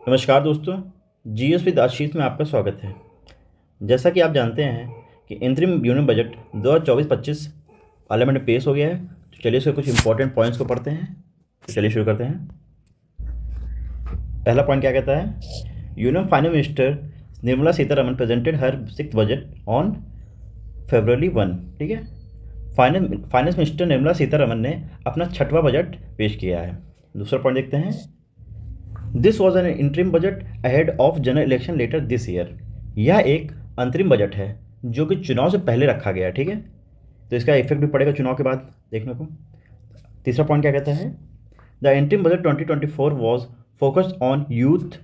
नमस्कार दोस्तों। GS with आशीष में आपका स्वागत है। जैसा कि आप जानते हैं कि इंतरिम यूनियन बजट 2024-25 पार्लियामेंट में पेश हो गया है। तो चलिए इसके कुछ इंपॉर्टेंट पॉइंट्स को पढ़ते हैं। तो चलिए शुरू करते हैं। पहला पॉइंट क्या कहता है? Union finance minister Nirmala Sitharaman presented her six budget on February 1। ठीक है, फाइनेंस मिनिस्टर निर्मला सीतारमण ने अपना छठवां बजट पेश किया है। दूसरा पॉइंट देखते हैं। This was an interim budget ahead of general election later this year. यह एक अंतरिम बजट है जो कि चुनाव से पहले रखा गया है। ठीक है, तो इसका इफेक्ट भी पड़ेगा चुनाव के बाद देखने को। तीसरा पॉइंट क्या कहता है? The interim budget 2024 was focused on youth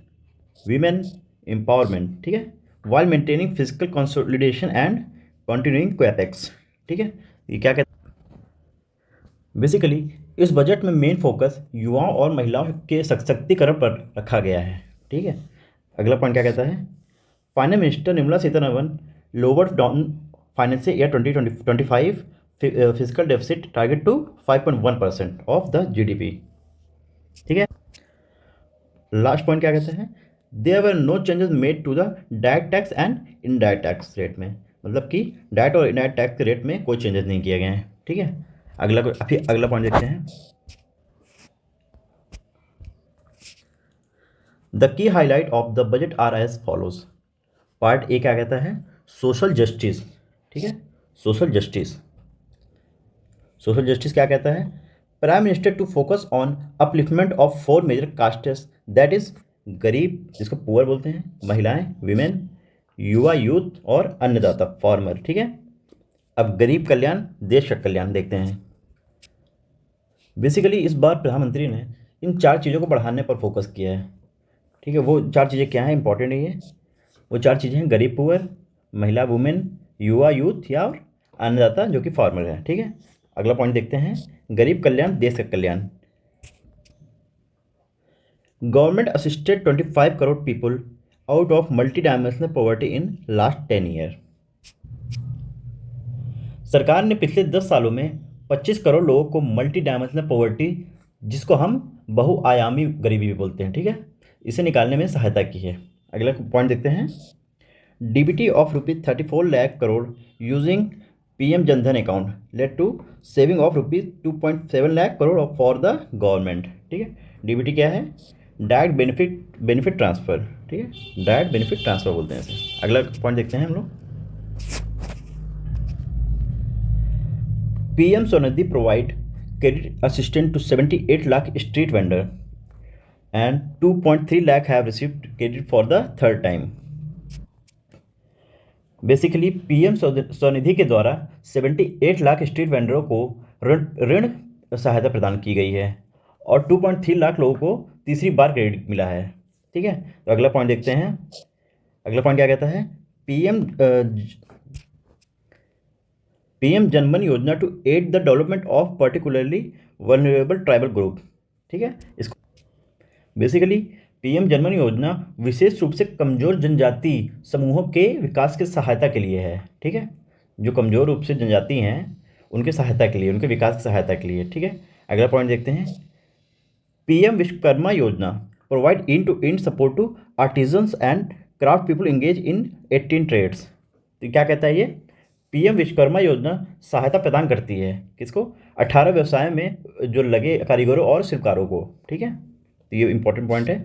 women empowerment. ठीक है, while maintaining physical consolidation and continuing capex. ठीक है, ये क्या कहता है? बेसिकली इस बजट में मेन फोकस युवाओं और महिलाओं के सशक्तिकरण पर रखा गया है। ठीक है, अगला पॉइंट क्या कहता है? Finance minister Nirmala Sitharaman lower down financial year 2025 physical deficit target to 5.1% of the GDP. ठीक है, लास्ट पॉइंट क्या कहते हैं? There were no changes made to the direct tax and indirect tax rate में। मतलब कि डायरेक्ट और इनडायरेक्ट टैक्स के रेट में कोई चेंजेस नहीं किए गए हैं। ठीक है, अगला पॉइंट देखते हैं। The key highlight of the budget are as follows. Part A क्या कहता है? Social justice. ठीक है, सोशल जस्टिस। सोशल जस्टिस क्या कहता है? Prime minister to focus on upliftment of four major castes, that is गरीब जिसको पुअर बोलते हैं, महिलाएं विमेन, युवा यूथ और अन्नदाता फार्मर। ठीक है, अब गरीब कल्याण देश का कल्याण देखते हैं। बेसिकली इस बार प्रधानमंत्री ने इन चार चीज़ों को बढ़ाने पर फोकस किया है। ठीक है, वो चार चीज़ें क्या हैं, इंपॉर्टेंट है ये। वो चार चीज़ें हैं गरीब पुअर, महिला वुमेन, युवा यूथ या और अन्नदाता जो कि फार्मर है। ठीक है, अगला पॉइंट देखते हैं। गरीब कल्याण देश का कल्याण। Government assisted 25 crore people out of multi dimensional poverty in last 10 year. सरकार ने पिछले 10 सालों में 25 करोड़ लोगों को मल्टी डायमेंशनल पॉवर्टी, जिसको हम बहुआयामी गरीबी भी बोलते हैं, ठीक है, इसे निकालने में सहायता की है। अगला पॉइंट देखते हैं। DBT of ₹34 lakh crore using PM Jan Dhan account led to saving of ₹2.7 lakh crore for the government. ठीक है, डीबीटी क्या है? Direct benefit transfer. ठीक है, डायरेक्ट बेनिफिट ट्रांसफ़र बोलते हैं इसे। अगला पॉइंट देखते हैं हम लोग। PM Svanidhi provide credit assistant to 78 lakh street vendor and 2.3 lakh have received credit for the third time. Basically PM Svanidhi के द्वारा 78 लाख स्ट्रीट वेंडरों को ऋण सहायता प्रदान की गई है और 2.3 लाख लोगों को तीसरी बार क्रेडिट मिला है। ठीक है, तो अगला पॉइंट देखते हैं। अगला पॉइंट क्या कहता है? PM Jan Dhan Yojana to aid the development of particularly vulnerable tribal group. ठीक है, इसको बेसिकली पीएम जनधन योजना विशेष रूप से कमजोर जनजाति समूहों के विकास की सहायता के लिए है। ठीक है, जो कमजोर रूप से जनजाति हैं उनके सहायता के लिए, उनके विकास की सहायता के लिए। ठीक है, अगला पॉइंट देखते हैं। PM Vishwakarma Yojana provide in to in support to artisans and craft people engage in 18 trades. तो क्या कहता है ये? पीएम विश्वकर्मा योजना सहायता प्रदान करती है किसको? 18 व्यवसाय में जो लगे कारीगरों और शिल्पकारों को। ठीक है, तो ये इंपॉर्टेंट पॉइंट है।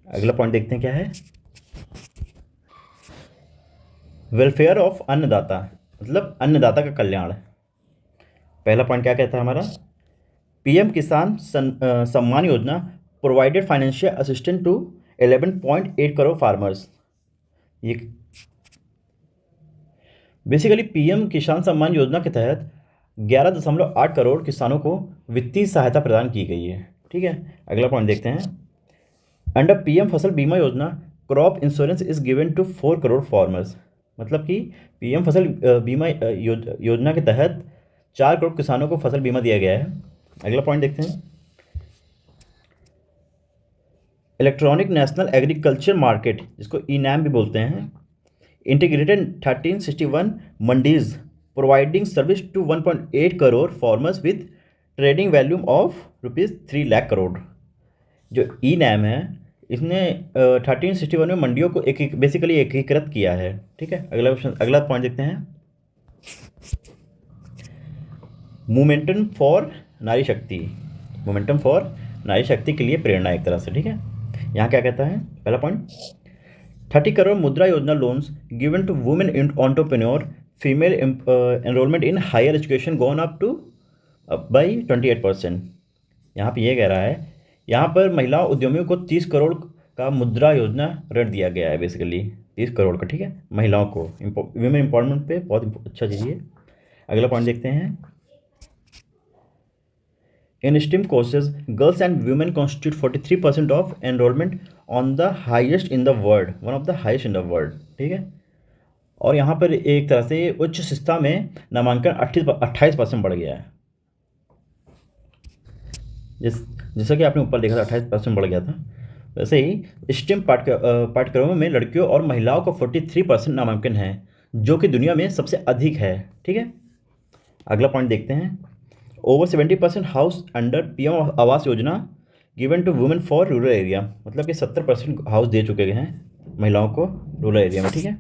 अगला पॉइंट देखते हैं क्या है। वेलफेयर ऑफ अन्नदाता, मतलब अन्नदाता का कल्याण। पहला पॉइंट क्या कहता है हमारा? PM Kisan Samman Yojana provided financial assistant to 11.8 crore farmers. ये बेसिकली पीएम किसान सम्मान योजना के तहत 11.8 करोड़ किसानों को वित्तीय सहायता प्रदान की गई है। ठीक है, अगला पॉइंट देखते हैं। Under PM Fasal Bima Yojana crop insurance is given to 4 crore farmers. मतलब कि पीएम फसल बीमा योजना के तहत 4 करोड़ किसानों को फसल बीमा दिया गया है। अगला पॉइंट देखते हैं। इलेक्ट्रॉनिक नेशनल एग्रीकल्चर मार्केट, जिसको ई नैम भी बोलते हैं, integrated 1361 mandis providing service to 1.8 crore farmers with trading volume of ₹3 lakh crore. जो ई नैम है, इसने 1361 में मंडियों को बेसिकली एकीकृत किया है। ठीक है, अगला पॉइंट देखते हैं। मोमेंटम फॉर नारी शक्ति, मोमेंटम फॉर नारी शक्ति के लिए प्रेरणा एक तरह से। ठीक है, यहाँ क्या कहता है, पहला point, 30 crore Mudra Yojana loans given to women entrepreneur, female enrolment in higher education gone up to by 28%। यहाँ पे ये कह रहा है, यहाँ पर महिला उद्यमियों को 30 करोड़ का मुद्रा योजना ऋण दिया गया है, बेसिकली 30 करोड़ का। ठीक है, महिलाओं को वुमेन एम्पावरमेंट पे बहुत अच्छा चीज़ है। अगला पॉइंट देखते हैं। In STEM courses, girls and women constitute 43% of enrollment on the highest in the world, one of the highest in the world। ठीक है, और यहाँ पर एक तरह से उच्च शिक्षा में नामांकन 28% बढ़ गया है। जैसा कि आपने ऊपर देखा था 28% बढ़ गया था, वैसे ही स्टेम पाठ्यक्रमों में लड़कियों और महिलाओं को 43% नामांकन है, जो कि दुनिया में सबसे अधिक है। ठीक है, अगला पॉइंट देखते हैं। Over 70% house under PM Awas Yojana given to women for rural area, मतलब कि 70% हाउस दे चुके हैं महिलाओं को रूरल एरिया में। ठीक है,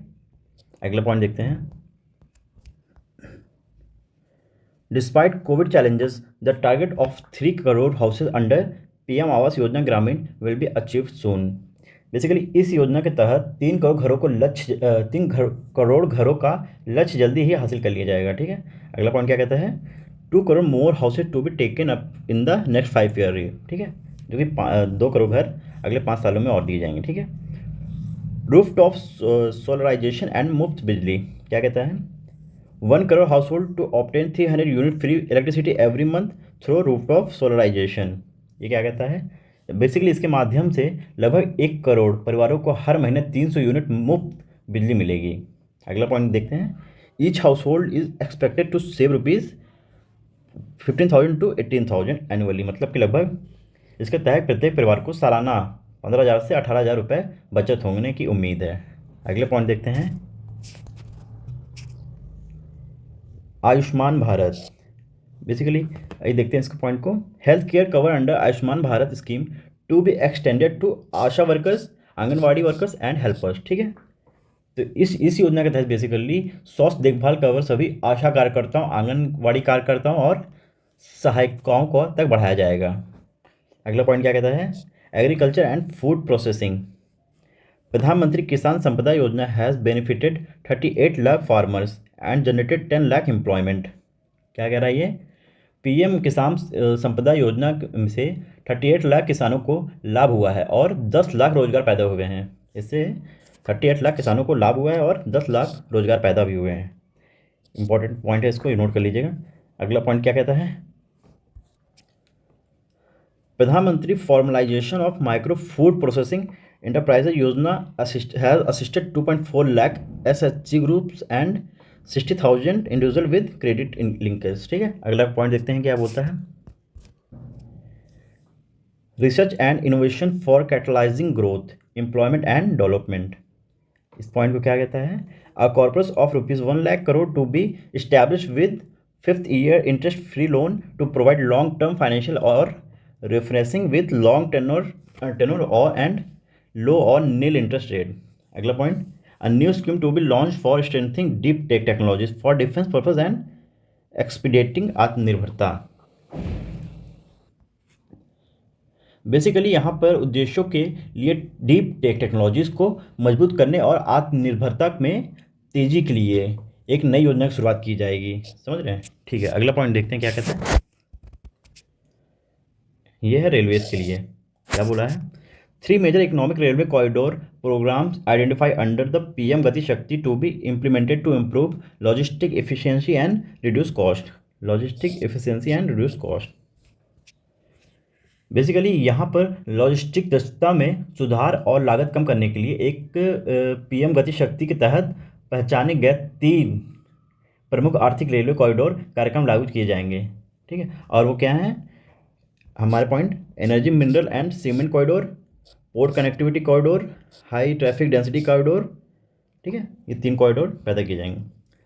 अगला पॉइंट देखते हैं। Despite Covid challenges, the target of 3 crore houses under PM Awas योजना ग्रामीण will be achieve soon. Basically इस योजना के तहत 3 करोड़ घरों को लक्ष्य 3 करोड़ घरों का लक्ष्य जल्दी ही हासिल कर लिया जाएगा। ठीक है, अगला पॉइंट क्या कहता है, 2 crore more houses to be taken up in the next 5 year. ठीक है, जो कि 2 करोड़ घर अगले 5 सालों में और दिए जाएंगे। ठीक है, रूफ टॉप सोलराइजेशन एंड मुफ्त बिजली, क्या कहता है, 1 crore household to obtain 300 unit free electricity every month through rooftop solarisation. ये क्या कहता है, बेसिकली इसके माध्यम से लगभग 1 करोड़ परिवारों को हर महीने 300 यूनिट मुफ्त बिजली मिलेगी। अगला पॉइंट देखते हैं। Each household is expected to save ₹15,000 to 18,000 annually, मतलब कि लगभग इसके तहत प्रत्येक परिवार को सालाना 15,000 से 18,000 रुपये बचत होने की उम्मीद है। अगले पॉइंट देखते हैं। आयुष्मान भारत, बेसिकली ये देखते हैं इसके पॉइंट को। Health care cover under Ayushman Bharat scheme to be extended to ASHA workers, anganwadi workers and helpers. ठीक है, तो इस योजना के तहत बेसिकली स्वास्थ्य देखभाल कवर सभी आशा कार्यकर्ताओं, आंगनवाड़ी कार्यकर्ताओं और सहायिकाओं को तक बढ़ाया जाएगा। अगला पॉइंट क्या कहता है, एग्रीकल्चर एंड फूड प्रोसेसिंग, प्रधानमंत्री किसान संपदा योजना has benefited 38 lakh farmers and generated 10 lakh employment. क्या कह रहा है ये, पीएम किसान संपदा योजना से 38 लाख किसानों को लाभ हुआ है और 10 लाख रोजगार पैदा हुए हैं। इससे 38 लाख किसानों को लाभ हुआ है और 10 लाख रोजगार पैदा भी हुए हैं। इंपॉर्टेंट पॉइंट है, इसको नोट कर लीजिएगा। अगला पॉइंट क्या कहता है, प्रधानमंत्री formalisation of micro food processing enterprises योजना has assisted 2.4 lakh SHG groups and 60,000 individual with credit linkage. ठीक है, अगला पॉइंट देखते हैं क्या बोलता है। Research and innovation for catalysing growth, employment and development. इस पॉइंट को क्या कहता है, a corpus of ₹1 lakh crore to be establish with 5th year interest free loan to provide long term financial और रेफरेंसिंग विद लॉन्ग टेनोर और and low और नील interest rate. अगला point, a new scheme to be launched for strengthening deep tech technologies for defense purpose and expediting आत्मनिर्भरता। Basically यहाँ पर उद्देश्यों के लिए डीप टेक टेक्नोलॉजीज़ को मजबूत करने और आत्मनिर्भरता में तेज़ी के लिए एक नई योजना की शुरुआत की जाएगी। समझ रहे हैं, ठीक है। अगला पॉइंट देखते हैं क्या कहते हैं। यह है रेलवेज के लिए, क्या बोला है, 3 major economic railway corridor programmes identify under the PM Gati Shakti to be implemented to improve logistic efficiency and reduce cost. Logistic efficiency and reduce cost, basically यहाँ पर लॉजिस्टिक दक्षता में सुधार और लागत कम करने के लिए एक पीएम गति शक्ति के तहत पहचाने गए 3 प्रमुख आर्थिक रेलवे कॉरिडोर कार्यक्रम लागू किए जाएंगे। ठीक है, और वो क्या हैं हमारे point, energy mineral and cement corridor, port connectivity corridor, high traffic density corridor. ठीक है, ये 3 कॉरिडोर पैदा किए जाएंगे।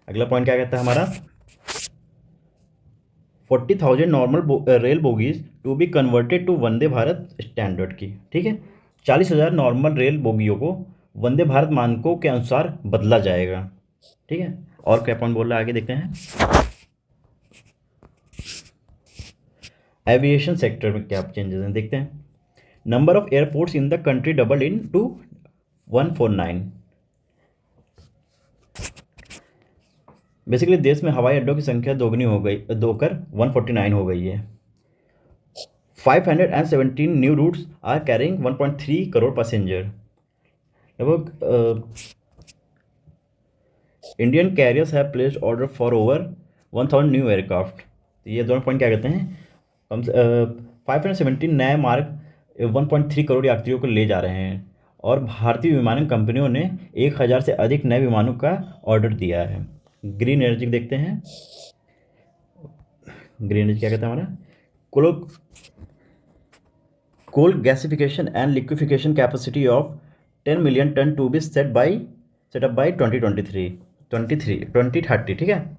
अगला पॉइंट क्या कहता है हमारा, 40,000 normal rail bogies to be converted to Vande Bharat standard की। ठीक है, 40,000 नॉर्मल रेल बोगियों को वंदे भारत मानकों के अनुसार बदला जाएगा। ठीक है, और क्या पॉइंट बोल रहा है आगे देखते हैं। एविएशन सेक्टर में क्या चेंजेस हैं देखते हैं। Number of airports in the country double in to 149। Basically देश में हवाई अड्डों की संख्या दोगुनी हो गई, दोकर 149 हो गई है। 517 new routes are carrying 1.3 crore passenger. लगभग Indian carriers have placed order for over 1000 new aircraft. ये दोनों पॉइंट क्या कहते हैं, कम 517 नए मार्ग 1.3 करोड़ यात्रियों को ले जा रहे हैं, और भारतीय विमानन कंपनियों ने 1000 से अधिक नए विमानों का ऑर्डर दिया है। ग्रीन एनर्जी देखते हैं। ग्रीन एनर्जी क्या कहता है हमारा, coal gasification and liquefaction capacity of 10 million ton to be set up by 2030। ठीक है,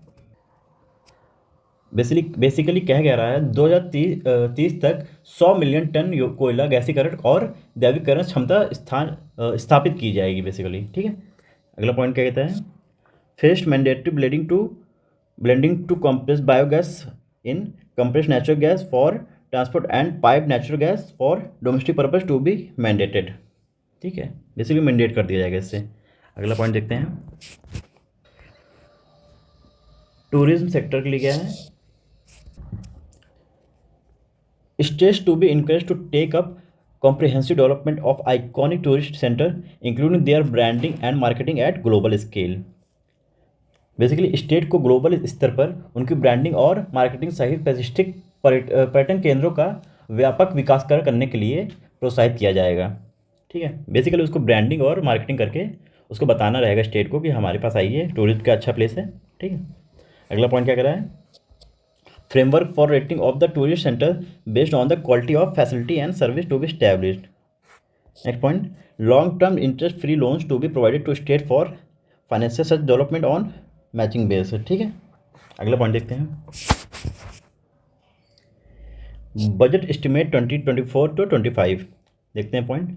बेसिकली कह गया रहा है 2030 तक 100 मिलियन टन कोयला गैसीकरण और दैवीकरण क्षमता स्थापित की जाएगी बेसिकली। ठीक है, अगला पॉइंट क्या कहता है, first mandatory blending to compress biogas in compress natural gas for transport and pipe natural gas for domestic purpose to be mandated. ठीक है, बेसिकली मैंडेट कर दिया जाएगा इससे। अगला पॉइंट देखते हैं, टूरिज्म सेक्टर के लिए क्या है, states to be encouraged to take up comprehensive development of iconic tourist center including their branding and marketing at global scale। Basically state को ग्लोबल स्तर पर उनकी ब्रांडिंग और मार्केटिंग सहित प्रतिष्ठित पर्यटन केंद्रों का व्यापक विकास करने के लिए प्रोत्साहित किया जाएगा। ठीक है, बेसिकली उसको ब्रांडिंग और मार्केटिंग करके उसको बताना रहेगा स्टेट को कि हमारे पास आइए, टूरिस्ट का अच्छा प्लेस है। ठीक है, अगला पॉइंट क्या कर रहा है, framework for rating of the tourist centre based on the quality of facility and service to be established। Next point, long term interest free loans to be provided to state for financial such development on matching base. ठीक है, अगला point देखते हैं, budget estimate 2024 to 25 देखते हैं point.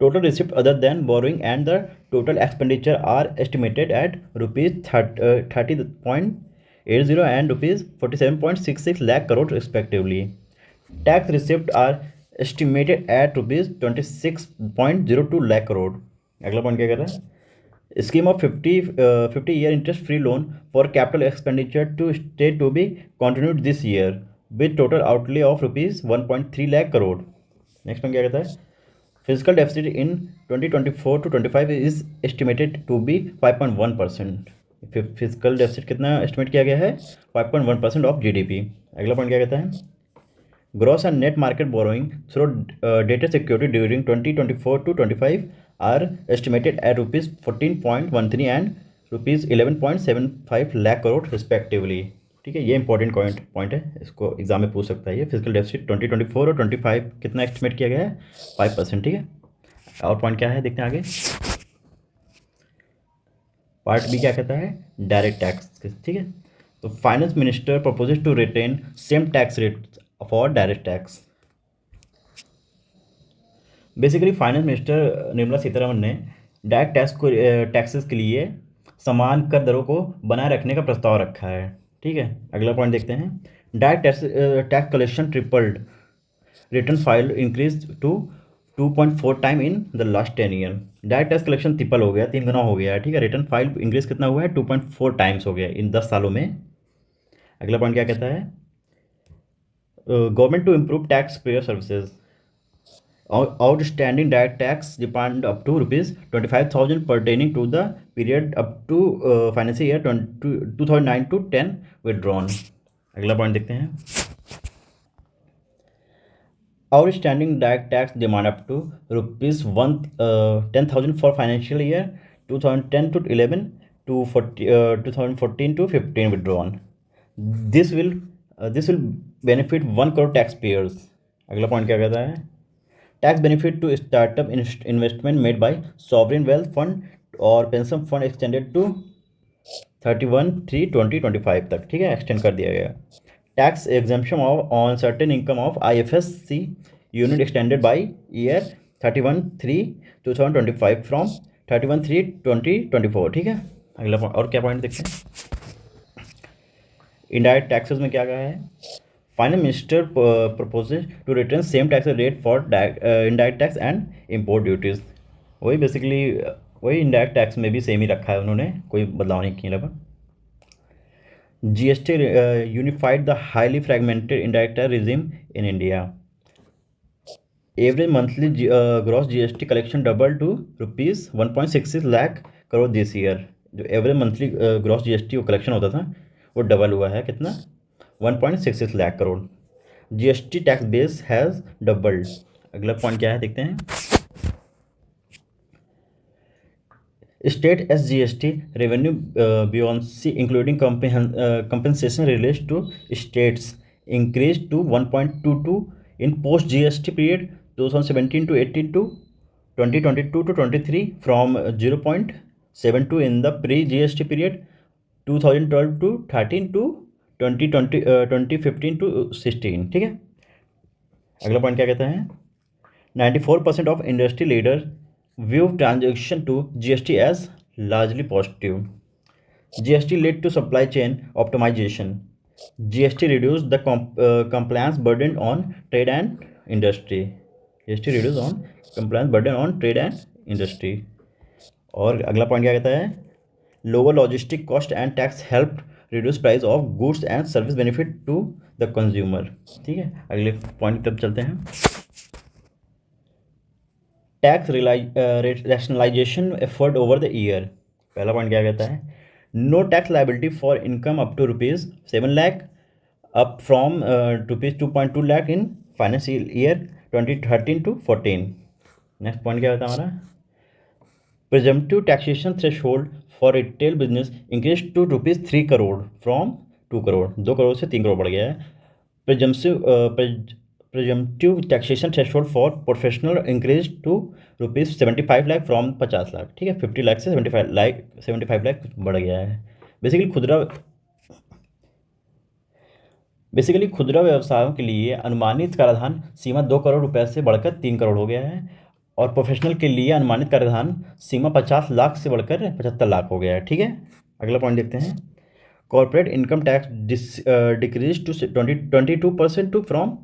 Total receipt other than borrowing and the total expenditure are estimated at ₹30.80 and ₹47.66 lakh crore respectively। Tax receipts are estimated at ₹26.02 lakh crore। अगला point क्या कर रहा है, scheme of 50 year interest free loan for capital expenditure to state to be continued this year with total outlay of ₹1.3 lakh crore। Next point क्या कहता है, fiscal deficit in 2024 to 25 is estimated to be 5.1%। Fiscal deficit कितना estimate किया गया है, 5.1% of GDP। अगला point क्या कहता है, gross and net market borrowing through dated security during 2024 to 25 are estimated at ₹14.13 and ₹11.75 lakh crore respectively. ठीक है, ये इंपॉर्टेंट पॉइंट है, इसको एग्जाम में पूछ सकता है। ये फिजिकल डेफिसिट 2024 और 25 कितना एस्टिमेट किया गया है, 5%। ठीक है, और पॉइंट क्या है देखते हैं आगे। पार्ट बी क्या कहता है, डायरेक्ट टैक्स। ठीक है, तो finance minister proposes to retain same tax rate for direct tax. Basically finance minister Nirmala Sitharaman ने डायरेक्ट टैक्सेस के लिए समान कर दरों को बनाए रखने का प्रस्ताव रखा है। ठीक है, अगला पॉइंट देखते हैं, direct tax collection tripled, return file increase to 2.4 time in the last 10 year. Direct tax collection triple हो गया, 3 गुना हो गया है। ठीक है, रिटर्न फाइल इंक्रीज कितना हुआ है, 2.4 टाइम्स हो गया इन 10 सालों में। अगला पॉइंट क्या कहता है, government to improve tax payer services, outstanding direct tax demand up to ₹25,000 pertaining to the period up to financial year 2009 to 10 withdrawn। अगला पॉइंट देखते हैं, outstanding direct tax demand up to ₹10,000 for financial year 2010 to 11 to 2014 to 15 withdrawn। This will benefit 1 crore taxpayers। अगला point क्या कहता है, tax benefit to startup investment made by sovereign wealth fund और pension fund extended to 31/3/2025 तक। ठीक है, extend कर दिया गया। Tax exemption on certain income of IFSC unit extended by year 31/3/2025 from 31/3/2024। ठीक है, अगला point, और क्या पॉइंट देखते हैं। इनडायरेक्ट टैक्सेस में क्या कहा है, finance minister proposes to return same tax rate for indirect tax and import duties. वही बेसिकली वही इनडायरेक्ट टैक्स में भी सेम ही रखा है उन्होंने, कोई बदलाव नहीं किया लगभग। GST unified the highly fragmented indirect tax regime in India. Average monthly gross GST collection doubled to rupees 1.66 lakh crore this year. जो average monthly gross GST collection होता था वो डबल हुआ है, कितना, 1.66 lakh crore. GST tax base has doubled. अगला point क्या है देखते हैं। State SGST revenue buoyancy, including compensation related to states, increased to 1.22 in post GST period 2017 to 18 to 2022 to 23 from 0.72 in the pre GST period 2012 to 13 to 2015 to 16। ठीक है, अगला point क्या कहता है, 94% of industry leaders view transition to GST as largely positive. GST led to supply chain optimization. GST reduced the compliance burden on trade and industry. GST reduced on compliance burden on trade and industry. और अगला point क्या कहता है, lower logistic cost and tax helped reduce price of goods and service benefit to the consumer। ठीक है, अगले point की तरफ चलते हैं। Tax rationalisation effort over the year. पहला पॉइंट क्या कहता है, no tax liability for income up to ₹7 lakh up from ₹2.2 lakh in financial year 2013 to 14। Next point क्या होता है हमारा, presumptive taxation threshold for retail business increase to ₹3 crore from 2 crore, 2 crore से 3 करोड़ बढ़ गया है। Presumptive taxation threshold for professional increase to ₹75 lakh from 50 lakh. ठीक है, 50 लाख से 75 लाख बढ़ गया है। बेसिकली खुदरा व्यवसायों के लिए अनुमानित कराधान सीमा 2 करोड़ रुपए से बढ़कर 3 करोड़ हो गया है, और प्रोफेशनल के लिए अनुमानित कराधान सीमा 50 लाख से बढ़कर 75 लाख हो गया है। ठीक है, अगला पॉइंट देखते हैं। Corporate income tax decrease to 22% to from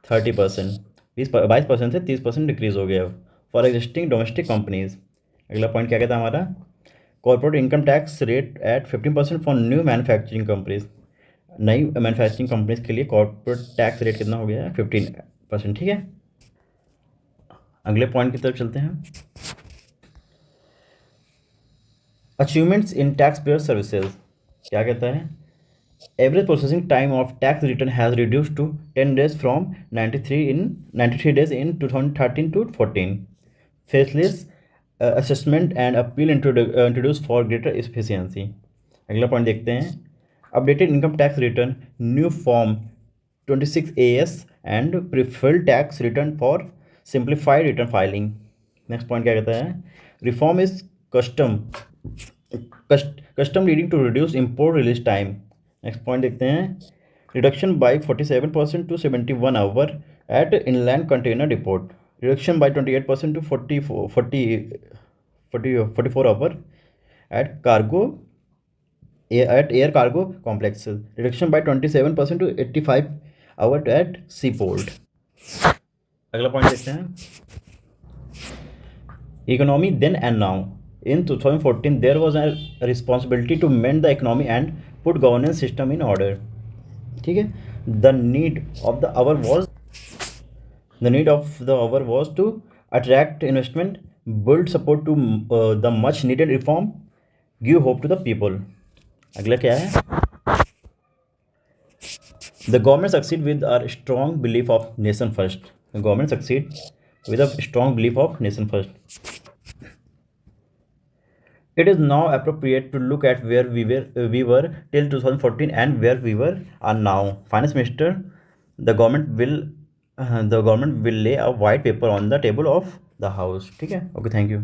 30%, 22% से 30% डिक्रीज हो गया फॉर एग्जिस्टिंग डोमेस्टिक कंपनीज। अगला पॉइंट क्या कहता है हमारा, corporate income tax rate at 15% for new manufacturing companies. नई मैन्युफैक्चरिंग कंपनीज के लिए कॉर्पोरेट टैक्स रेट कितना हो गया है, 15%। ठीक है, अगले पॉइंट की तरफ चलते हैं। Achievements in tax payer services क्या कहता है, average processing time of tax return has reduced to 10 days from 93 days in 2013 to 14। Faceless assessment and appeal introduce for greater efficiency. अगला पॉइंट देखते हैं, updated income tax return new form 26AS and prefilled tax return for simplified return filing. Next point क्या कहता है, reform is custom leading to reduce import release time. Next point देखते हैं, reduction by 47% to 71 hour at inland container depot, reduction by 28% to 44 hour at cargo air cargo complex, reduction by 27% to 85 hour at sea port. अगला point देखते हैं, economy then and now. In 2014, there was a responsibility to mend the economy and put governance system in order। ठीक है, the need of the hour was to attract investment, build support to the much needed reform, give hope to the people। अगला क्या है, the government succeed with a strong belief of nation first। The government succeed with a strong belief of nation first। It is now appropriate to look at where we were till 2014 and where we are now। Finance Minister, the government will lay a white paper on the table of the House। ठीक है, okay, thank you.